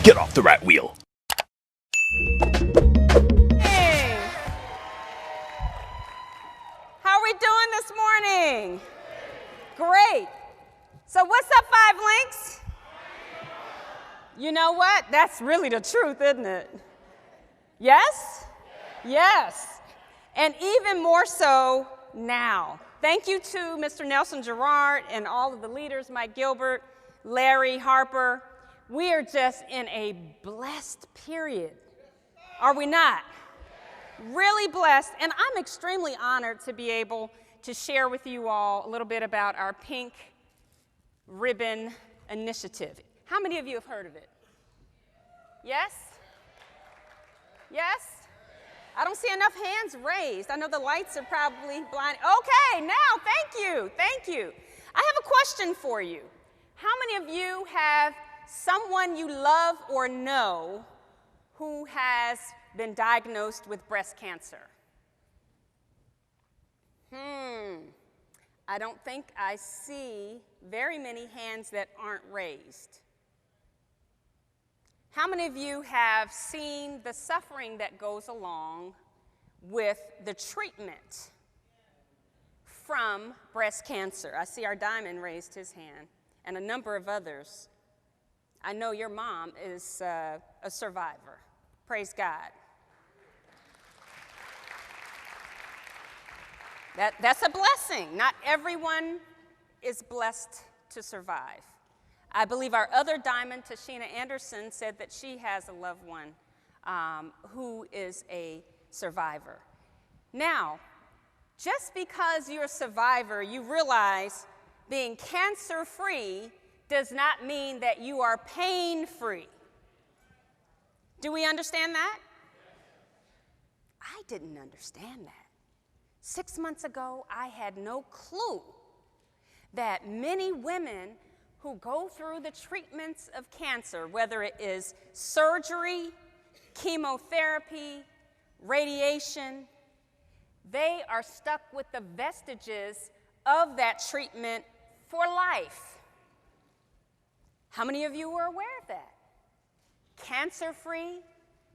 Get off the right wheel. Hey. How are we doing this morning? Great. So what's up, Five Links? You know what? That's really the truth, isn't it? Yes? Yes. And even more so now. Thank you to Mr. Nelson Gerard and all of the leaders, Mike Gilbert, Larry Harper. We are just in a blessed period. Are we not? Really blessed. And I'm extremely honored to be able to share with you all a little bit about our Pink Ribbon Initiative. How many of you have heard of it? Yes? Yes? I don't see enough hands raised. I know the lights are probably blind. Okay, now, thank you. I have a question for you. How many of you have someone you love or know who has been diagnosed with breast cancer? I don't think I see very many hands that aren't raised. How many of you have seen the suffering that goes along with the treatment from breast cancer? I see our Diamond raised his hand, and a number of others. I know your mom is a survivor. Praise God. That's a blessing. Not everyone is blessed to survive. I believe our other Diamond, Tashina Anderson, said that she has a loved one who is a survivor. Now, just because you're a survivor, you realize being cancer-free does not mean that you are pain-free. Do we understand that? I didn't understand that. 6 months ago, I had no clue that many women who go through the treatments of cancer, whether it is surgery, chemotherapy, radiation, they are stuck with the vestiges of that treatment for life. How many of you were aware of that? Cancer-free,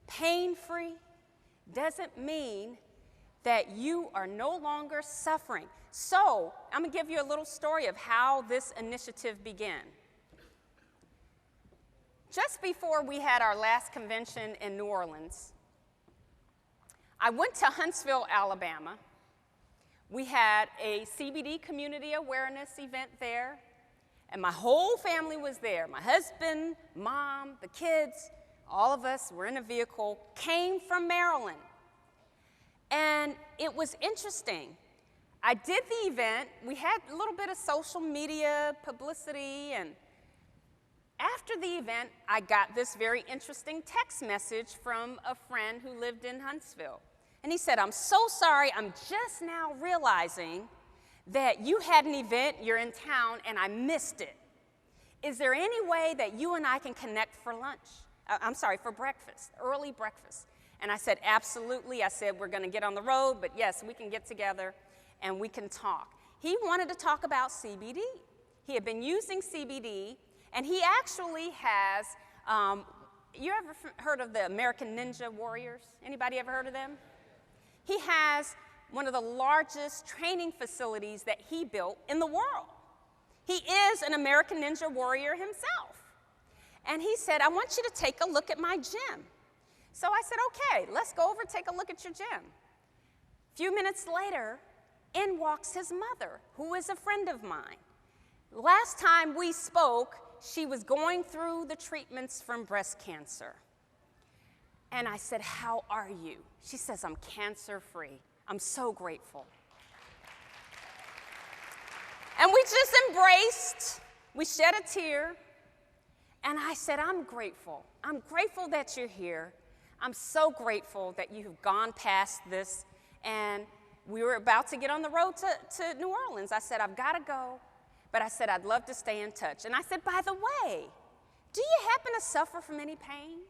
pain-free doesn't mean that you are no longer suffering. So, I'm going to give you a little story of how this initiative began. Just before we had our last convention in New Orleans, I went to Huntsville, Alabama. We had a CBD community awareness event there, and my whole family was there. My husband, mom, the kids, all of us were in a vehicle, came from Maryland. And it was interesting. I did the event. We had a little bit of social media publicity, and after the event, I got this very interesting text message from a friend who lived in Huntsville. And he said, "I'm so sorry, I'm just now realizing that you had an event, you're in town, and I missed it. Is there any way that you and I can connect for lunch? For breakfast, early breakfast." And I said, "Absolutely." I said, "We're going to get on the road, but yes, we can get together and we can talk." He wanted to talk about CBD. He had been using CBD, and he actually has, you ever heard of the American Ninja Warriors? Anybody ever heard of them? He has one of the largest training facilities that he built in the world. He is an American Ninja Warrior himself. And he said, "I want you to take a look at my gym." So I said, "Okay, let's go over and take a look at your gym." A few minutes later, in walks his mother, who is a friend of mine. Last time we spoke, she was going through the treatments from breast cancer. And I said, "How are you?" She says, "I'm cancer-free. I'm so grateful." And we just embraced. We shed a tear. And I said, "I'm grateful. I'm grateful that you're here. I'm so grateful that you have gone past this." And we were about to get on the road to New Orleans. I said, "I've got to go," but I said, "I'd love to stay in touch." And I said, "By the way, do you happen to suffer from any pain?"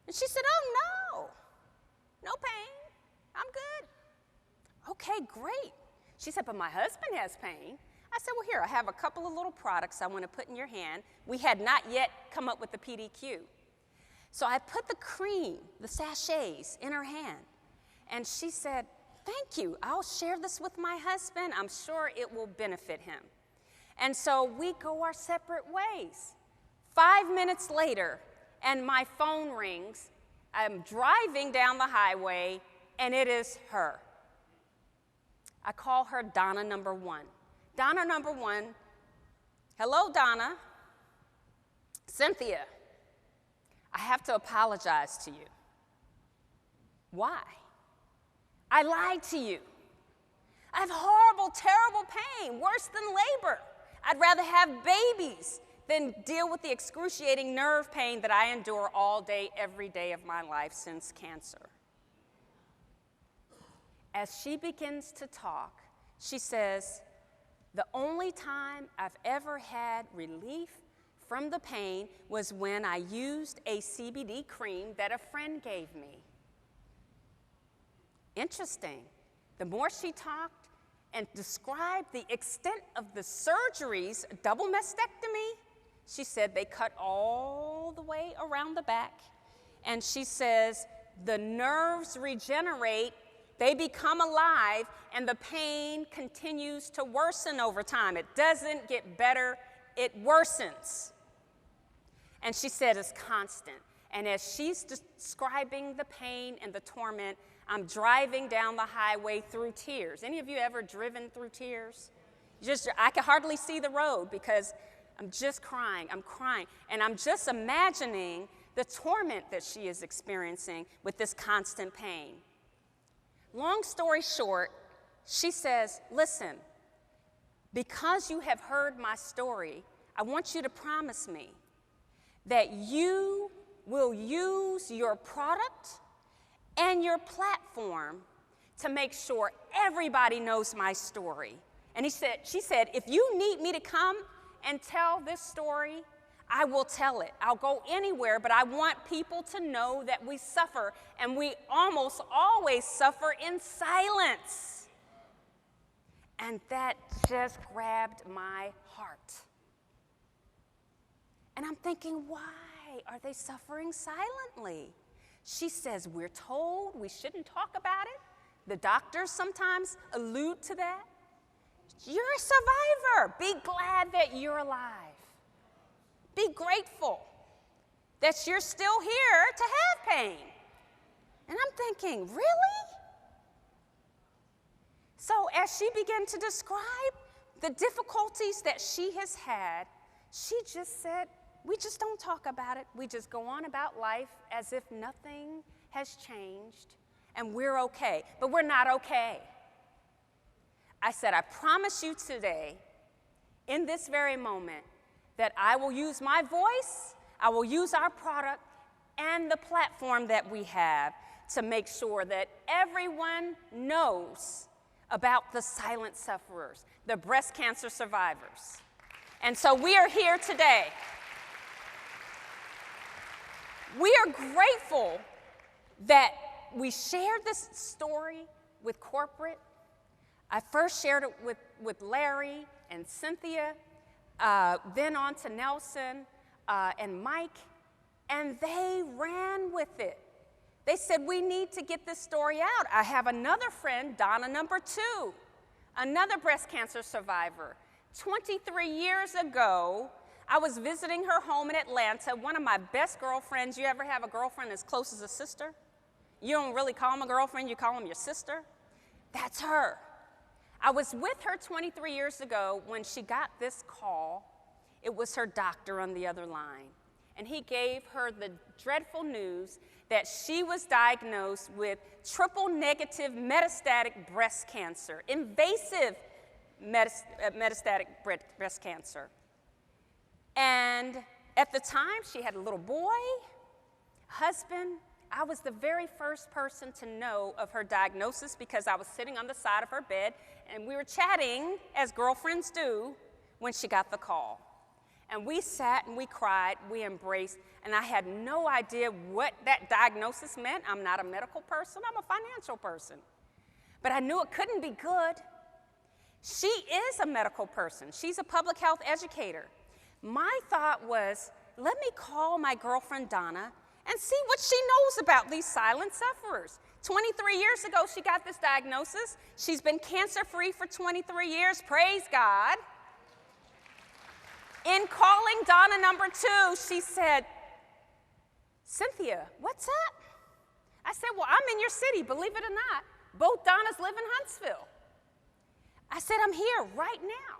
And she said, "Oh, no pain. I'm good." "Okay, great." She said, "But my husband has pain." I said, "Well, here, I have a couple of little products I want to put in your hand." We had not yet come up with the PDQ. So I put the cream, the sachets, in her hand. And she said, thank you. I'll share this with my husband. I'm sure it will benefit him. And so we go our separate ways. 5 minutes later, and my phone rings. I'm driving down the highway, and it is her. I call her Donna number 1. Donna number 1, hello, Donna. Cynthia, I have to apologize to you. Why? I lied to you. I have horrible, terrible pain, worse than labor. I'd rather have babies than deal with the excruciating nerve pain that I endure all day, every day of my life since cancer. As she begins to talk, she says, the only time I've ever had relief from the pain was when I used a CBD cream that a friend gave me. Interesting. The more she talked and described the extent of the surgeries, double mastectomy, she said they cut all the way around the back. And she says the nerves regenerate, they become alive, and the pain continues to worsen over time. It doesn't get better, it worsens. And she said it's constant. And as she's describing the pain and the torment, I'm driving down the highway through tears. Any of you ever driven through tears? I can hardly see the road because I'm just crying. I'm crying. And I'm just imagining the torment that she is experiencing with this constant pain. Long story short, she says, listen, because you have heard my story, I want you to promise me that you will use your product and your platform to make sure everybody knows my story. And she said, if you need me to come and tell this story, I will tell it. I'll go anywhere, but I want people to know that we suffer, and we almost always suffer in silence. And that just grabbed my heart. And I'm thinking, why are they suffering silently? She says, we're told we shouldn't talk about it. The doctors sometimes allude to that. You're a survivor. Be glad that you're alive. Be grateful that you're still here to have pain. And I'm thinking, really? So as she began to describe the difficulties that she has had, she just said, we just don't talk about it. We just go on about life as if nothing has changed and we're okay. But we're not okay. I said, I promise you today, in this very moment, that I will use my voice, I will use our product and the platform that we have to make sure that everyone knows about the silent sufferers, the breast cancer survivors. And so we are here today. We are grateful that we shared this story with corporate. I first shared it with Larry and Cynthia, then on to Nelson and Mike, and they ran with it. They said, we need to get this story out. I have another friend, Donna number 2, another breast cancer survivor. 23 years ago, I was visiting her home in Atlanta, one of my best girlfriends. You ever have a girlfriend as close as a sister? You don't really call them a girlfriend, you call them your sister. That's her. I was with her 23 years ago when she got this call. It was her doctor on the other line. And he gave her the dreadful news that she was diagnosed with triple-negative metastatic breast cancer, invasive metastatic breast cancer. And at the time, she had a little boy, husband. I was the very first person to know of her diagnosis because I was sitting on the side of her bed, and we were chatting, as girlfriends do, when she got the call. And we sat and we cried, we embraced, and I had no idea what that diagnosis meant. I'm not a medical person, I'm a financial person. But I knew it couldn't be good. She is a medical person. She's a public health educator. My thought was, let me call my girlfriend Donna and see what she knows about these silent sufferers. 23 years ago, she got this diagnosis. She's been cancer-free for 23 years. Praise God. In calling Donna number 2, she said, Cynthia, what's up? I said, well, I'm in your city, believe it or not. Both Donnas live in Huntsville. I said, I'm here right now.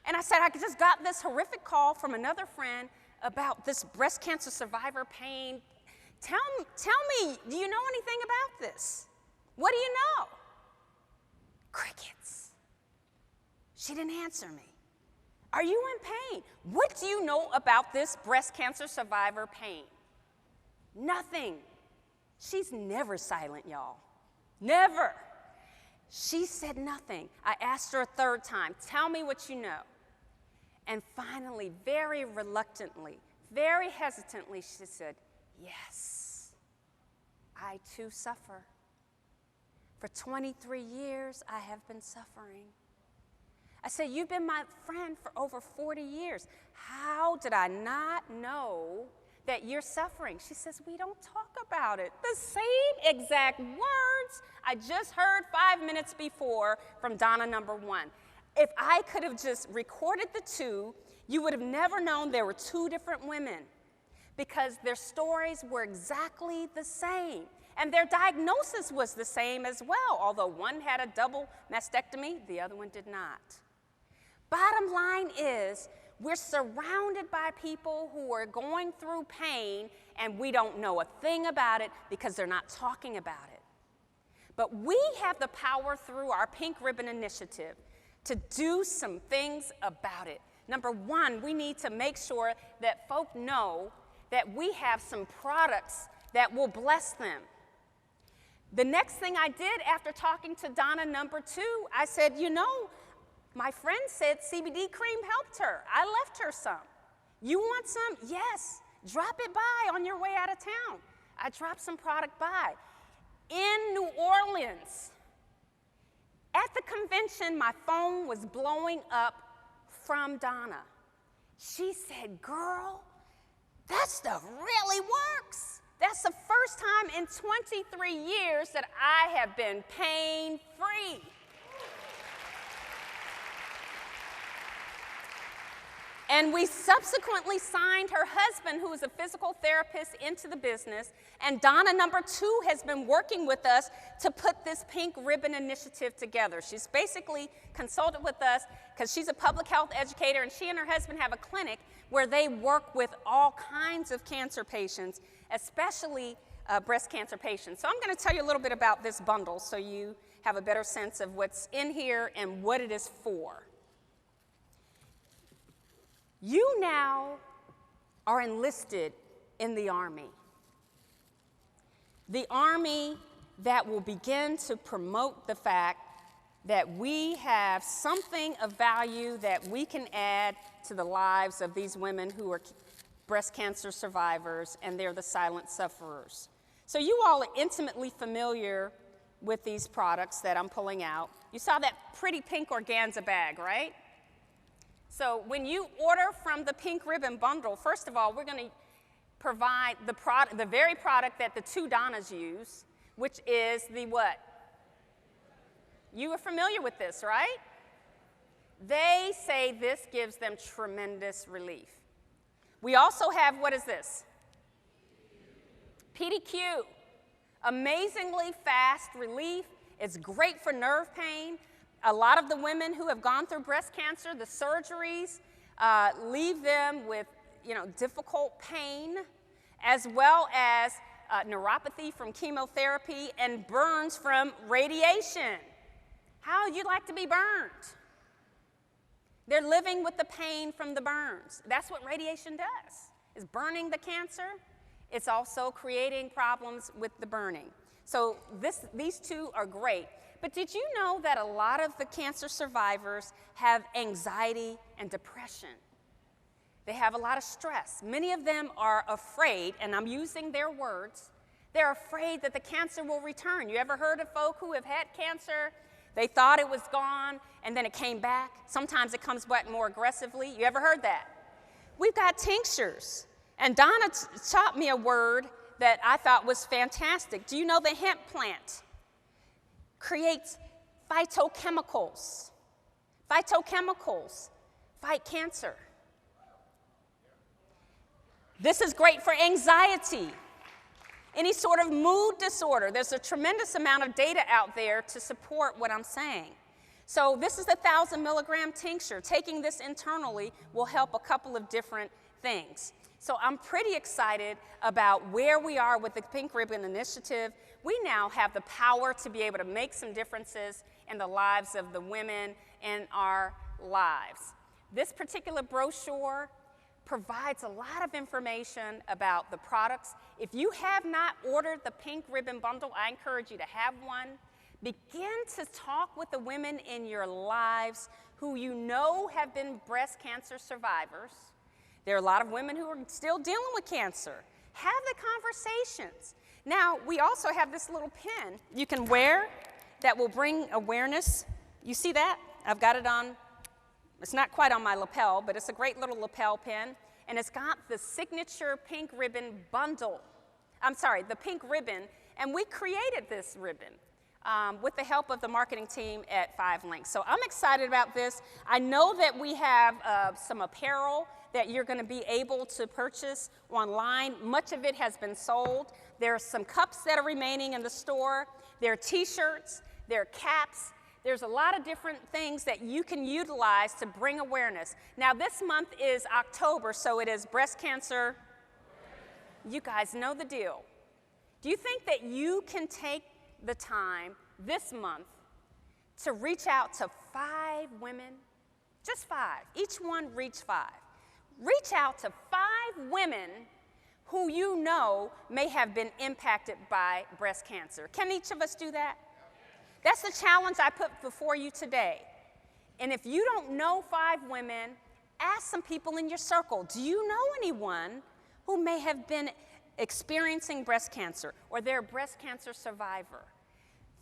And I said, I just got this horrific call from another friend about this breast cancer survivor pain. Tell me, do you know anything about this? What do you know? Crickets. She didn't answer me. Are you in pain? What do you know about this breast cancer survivor pain? Nothing. She's never silent, y'all. Never. She said nothing. I asked her a third time, tell me what you know. And finally, very reluctantly, very hesitantly, she said, yes, I too suffer. For 23 years, I have been suffering. I said, you've been my friend for over 40 years. How did I not know that you're suffering? She says, we don't talk about it. The same exact words I just heard 5 minutes before from Donna number 1. If I could have just recorded the two, you would have never known there were two different women because their stories were exactly the same. And their diagnosis was the same as well, although one had a double mastectomy, the other one did not. Bottom line is, we're surrounded by people who are going through pain, and we don't know a thing about it because they're not talking about it. But we have the power through our Pink Ribbon Initiative to do some things about it. Number one, we need to make sure that folk know that we have some products that will bless them. The next thing I did after talking to Donna number 2, I said, you know, my friend said CBD cream helped her. I left her some. You want some? Yes. Drop it by on your way out of town. I dropped some product by. In New Orleans, at the convention, my phone was blowing up from Donna. She said, girl, that stuff really works. That's the first time in 23 years that I have been pain-free. And we subsequently signed her husband, who is a physical therapist, into the business. And Donna number 2 has been working with us to put this Pink Ribbon Initiative together. She's basically consulted with us because she's a public health educator, and she and her husband have a clinic where they work with all kinds of cancer patients, especially breast cancer patients. So I'm going to tell you a little bit about this bundle so you have a better sense of what's in here and what it is for. You now are enlisted in the Army. The Army that will begin to promote the fact that we have something of value that we can add to the lives of these women who are breast cancer survivors, and they're the silent sufferers. So you all are intimately familiar with these products that I'm pulling out. You saw that pretty pink organza bag, right? So when you order from the Pink Ribbon Bundle, first of all, we're going to provide the very product that the 2 Donnas use, which is the what? You are familiar with this, right? They say this gives them tremendous relief. We also have, what is this? PDQ. Amazingly fast relief. It's great for nerve pain. A lot of the women who have gone through breast cancer, the surgeries leave them with, difficult pain, as well as neuropathy from chemotherapy and burns from radiation. How would you like to be burned? They're living with the pain from the burns. That's what radiation does, is burning the cancer. It's also creating problems with the burning. So these 2 are great. But did you know that a lot of the cancer survivors have anxiety and depression? They have a lot of stress. Many of them are afraid, and I'm using their words, they're afraid that the cancer will return. You ever heard of folk who have had cancer? They thought it was gone, and then it came back. Sometimes it comes back more aggressively. You ever heard that? We've got tinctures. And Donna taught me a word that I thought was fantastic. Do you know the hemp plant creates phytochemicals? Phytochemicals fight cancer. This is great for anxiety, any sort of mood disorder. There's a tremendous amount of data out there to support what I'm saying. So this is a 1,000 milligram tincture. Taking this internally will help a couple of different things. So I'm pretty excited about where we are with the Pink Ribbon Initiative. We now have the power to be able to make some differences in the lives of the women in our lives. This particular brochure provides a lot of information about the products. If you have not ordered the Pink Ribbon Bundle, I encourage you to have one. Begin to talk with the women in your lives who you know have been breast cancer survivors. There are a lot of women who are still dealing with cancer. Have the conversations. Now, we also have this little pin you can wear that will bring awareness. You see that? I've got it on. It's not quite on my lapel, but it's a great little lapel pin. And it's got the signature Pink Ribbon Bundle. I'm sorry, the Pink Ribbon. And we created this ribbon with the help of the marketing team at 5 Links. So I'm excited about this. I know that we have some apparel that you're going to be able to purchase online. Much of it has been sold. There are some cups that are remaining in the store. There are t-shirts, there are caps. There's a lot of different things that you can utilize to bring awareness. Now this month is October, so it is breast cancer. You guys know the deal. Do you think that you can take the time this month to reach out to 5 women? Just 5. Each one reach 5. Reach out to 5 women who you know may have been impacted by breast cancer. Can each of us do that? That's the challenge I put before you today. And if you don't know 5 women, ask some people in your circle. Do you know anyone who may have been experiencing breast cancer or they're a breast cancer survivor?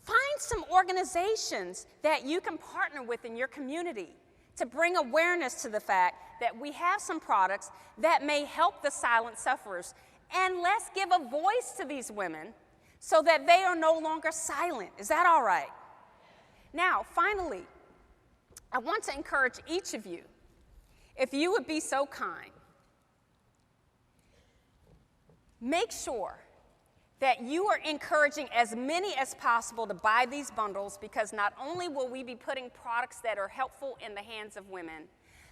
Find some organizations that you can partner with in your community to bring awareness to the fact that we have some products that may help the silent sufferers. And let's give a voice to these women so that they are no longer silent. Is that all right? Now, finally, I want to encourage each of you, if you would be so kind, make sure that you are encouraging as many as possible to buy these bundles, because not only will we be putting products that are helpful in the hands of women,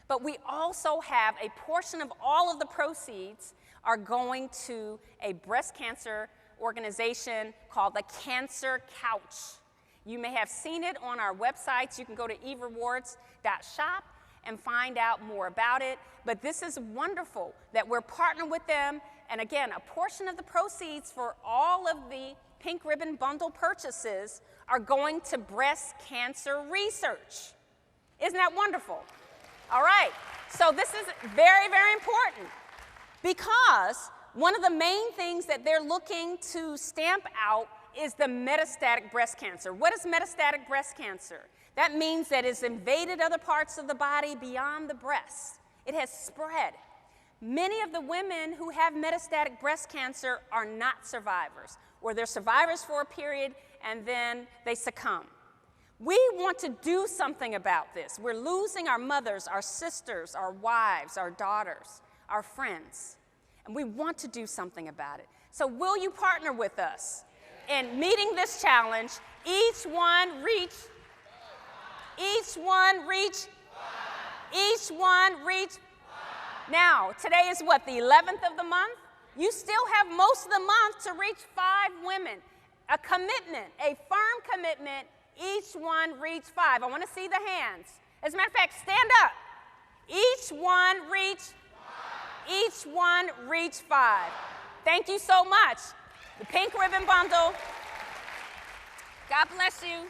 but we also have a portion of all of the proceeds are going to a breast cancer organization called the Cancer Couch. You may have seen it on our websites. You can go to erewards.shop and find out more about it. But this is wonderful that we're partnering with them. And again, a portion of the proceeds for all of the Pink Ribbon Bundle purchases are going to breast cancer research. Isn't that wonderful? All right, so this is very, very important, because one of the main things that they're looking to stamp out is the metastatic breast cancer. What is metastatic breast cancer? That means that it's invaded other parts of the body beyond the breast. It has spread. Many of the women who have metastatic breast cancer are not survivors, or they're survivors for a period and then they succumb. We want to do something about this. We're losing our mothers, our sisters, our wives, our daughters, our friends, and we want to do something about it. So will you partner with us in meeting this challenge? Each one reach, each one reach, each one reach. Now, today is what, the 11th of the month? You still have most of the month to reach 5 women. A commitment, a firm commitment, each one reach 5. I want to see the hands. As a matter of fact, stand up. Each one reach 5. Each one reach 5. Thank you so much. The Pink Ribbon Bundle. God bless you.